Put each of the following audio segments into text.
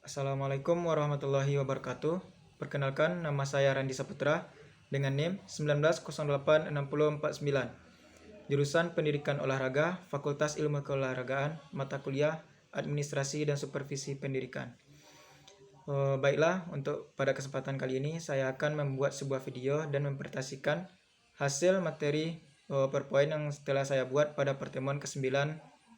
Assalamualaikum warahmatullahi wabarakatuh. Perkenalkan, nama saya Randi Saputra dengan NIM 19086049. Jurusan Pendidikan Olahraga, Fakultas Ilmu Keolahragaan, mata kuliah Administrasi dan Supervisi Pendidikan. Baiklah, untuk pada kesempatan kali ini saya akan membuat sebuah video dan mempresentasikan hasil materi PowerPoint yang telah saya buat pada pertemuan ke-9,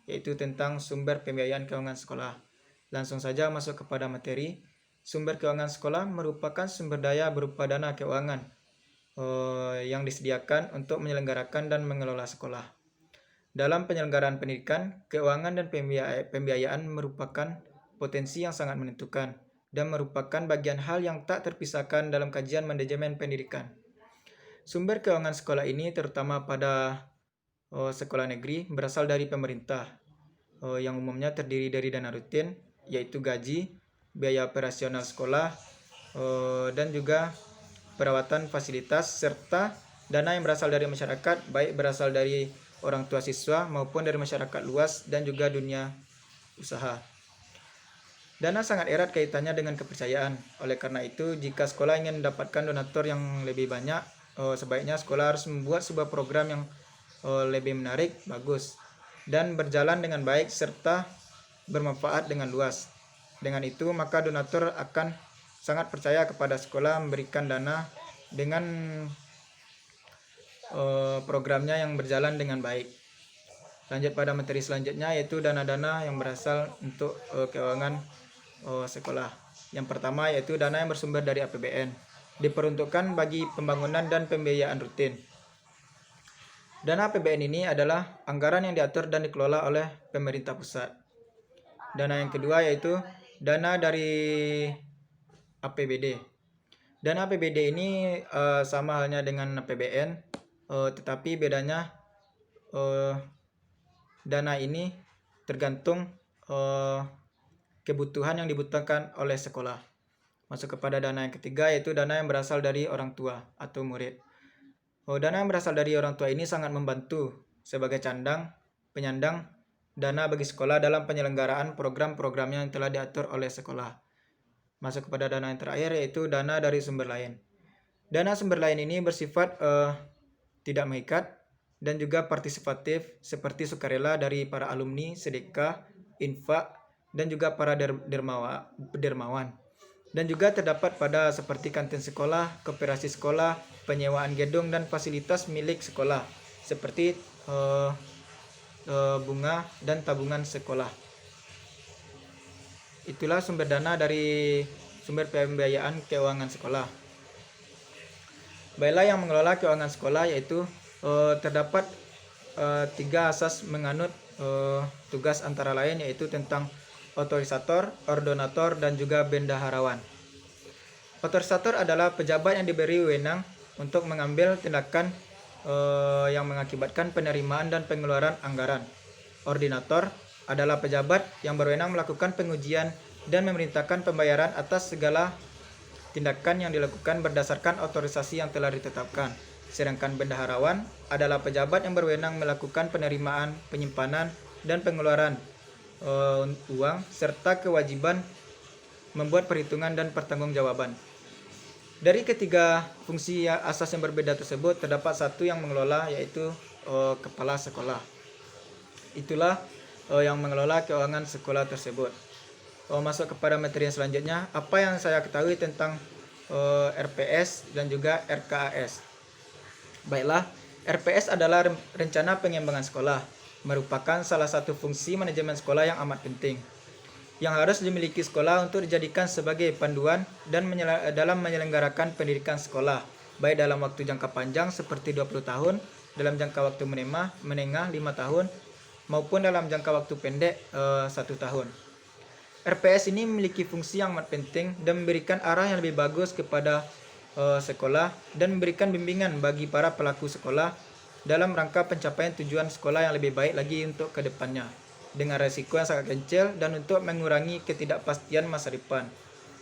yaitu tentang sumber pembiayaan keuangan sekolah. Langsung saja masuk kepada materi. Sumber keuangan sekolah merupakan sumber daya berupa dana keuangan yang disediakan untuk menyelenggarakan dan mengelola sekolah. Dalam penyelenggaraan pendidikan, keuangan dan pembiayaan merupakan potensi yang sangat menentukan dan merupakan bagian hal yang tak terpisahkan dalam kajian manajemen pendidikan. Sumber keuangan sekolah ini terutama pada sekolah negeri berasal dari pemerintah, yang umumnya terdiri dari dana rutin, yaitu gaji, biaya operasional sekolah, dan juga perawatan fasilitas, serta dana yang berasal dari masyarakat, baik berasal dari orang tua siswa maupun dari masyarakat luas dan juga dunia usaha. Dana sangat erat kaitannya dengan kepercayaan. Oleh karena itu, jika sekolah ingin mendapatkan donatur yang lebih banyak, sebaiknya sekolah harus membuat sebuah program yang lebih menarik, bagus, dan berjalan dengan baik serta bermanfaat dengan luas. Dengan itu, maka donatur akan sangat percaya kepada sekolah memberikan dana dengan programnya yang berjalan dengan baik. Lanjut pada materi selanjutnya, yaitu dana-dana yang berasal untuk keuangan sekolah. Yang pertama yaitu dana yang bersumber dari APBN, diperuntukkan bagi pembangunan dan pembiayaan rutin. Dana APBN ini adalah anggaran yang diatur dan dikelola oleh pemerintah pusat. Dana yang kedua yaitu dana dari APBD. Dana APBD ini sama halnya dengan APBN, tetapi bedanya dana ini tergantung kebutuhan yang dibutuhkan oleh sekolah. Masuk kepada dana yang ketiga, yaitu dana yang berasal dari orang tua atau murid. Dana yang berasal dari orang tua ini sangat membantu sebagai penyandang dana bagi sekolah dalam penyelenggaraan program-programnya yang telah diatur oleh sekolah. Masuk kepada dana yang terakhir, yaitu dana dari sumber lain. Dana sumber lain ini bersifat tidak mengikat dan juga partisipatif, seperti sukarela dari para alumni, sedekah, infak, dan juga para dermawan. Dan juga terdapat pada seperti kantin sekolah, koperasi sekolah, penyewaan gedung dan fasilitas milik sekolah seperti bunga dan tabungan sekolah. Itulah sumber dana dari sumber pembiayaan keuangan sekolah. Baiklah, yang mengelola keuangan sekolah yaitu terdapat 3 asas menganut tugas antara lain, yaitu tentang otorisator, ordonator, dan juga bendaharawan. Otorisator adalah pejabat yang diberi wewenang untuk mengambil tindakan yang mengakibatkan penerimaan dan pengeluaran anggaran. Ordinator adalah pejabat yang berwenang melakukan pengujian dan memerintahkan pembayaran atas segala tindakan yang dilakukan berdasarkan otorisasi yang telah ditetapkan. Sedangkan bendaharawan adalah pejabat yang berwenang melakukan penerimaan, penyimpanan, dan pengeluaran uang serta kewajiban membuat perhitungan dan pertanggungjawaban. Dari ketiga fungsi asas yang berbeda tersebut, terdapat satu yang mengelola, yaitu kepala sekolah. Itulah yang mengelola keuangan sekolah tersebut. Masuk kepada materi yang selanjutnya, apa yang saya ketahui tentang RPS dan juga RKAS. Baiklah, RPS adalah rencana pengembangan sekolah, merupakan salah satu fungsi manajemen sekolah yang amat penting, yang harus dimiliki sekolah untuk dijadikan sebagai panduan dan dalam menyelenggarakan pendidikan sekolah, baik dalam waktu jangka panjang seperti 20 tahun, dalam jangka waktu menengah 5 tahun, maupun dalam jangka waktu pendek 1 tahun. RPS ini memiliki fungsi yang amat penting dan memberikan arah yang lebih bagus kepada sekolah dan memberikan bimbingan bagi para pelaku sekolah dalam rangka pencapaian tujuan sekolah yang lebih baik lagi untuk ke depannya, dengan resiko yang sangat kecil dan untuk mengurangi ketidakpastian masa depan.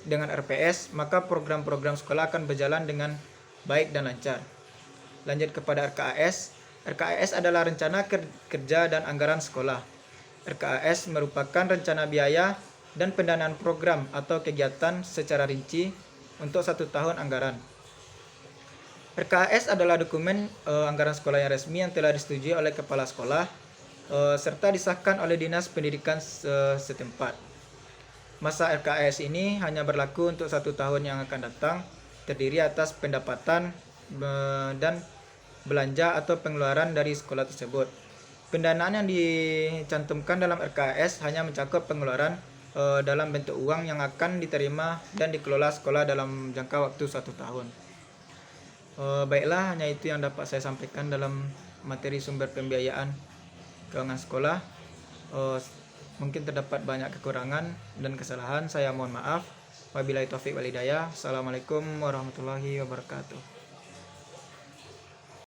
Dengan RPS, maka program-program sekolah akan berjalan dengan baik dan lancar. Lanjut kepada RKAS. RKAS adalah rencana kerja dan anggaran sekolah. RKAS merupakan rencana biaya dan pendanaan program atau kegiatan secara rinci untuk 1 tahun anggaran. RKAS adalah dokumen anggaran sekolah yang resmi yang telah disetujui oleh kepala sekolah serta disahkan oleh Dinas Pendidikan setempat. Masa RKAS ini hanya berlaku untuk 1 tahun yang akan datang, terdiri atas pendapatan dan belanja atau pengeluaran dari sekolah tersebut. Pendanaan yang dicantumkan dalam RKAS hanya mencakup pengeluaran dalam bentuk uang yang akan diterima dan dikelola sekolah dalam jangka waktu 1 tahun. Baiklah, hanya itu yang dapat saya sampaikan dalam materi sumber pembiayaan keuangan sekolah. Mungkin terdapat banyak kekurangan dan kesalahan, saya mohon maaf. Wabillahi taufiq wal hidayah. Assalamualaikum warahmatullahi wabarakatuh.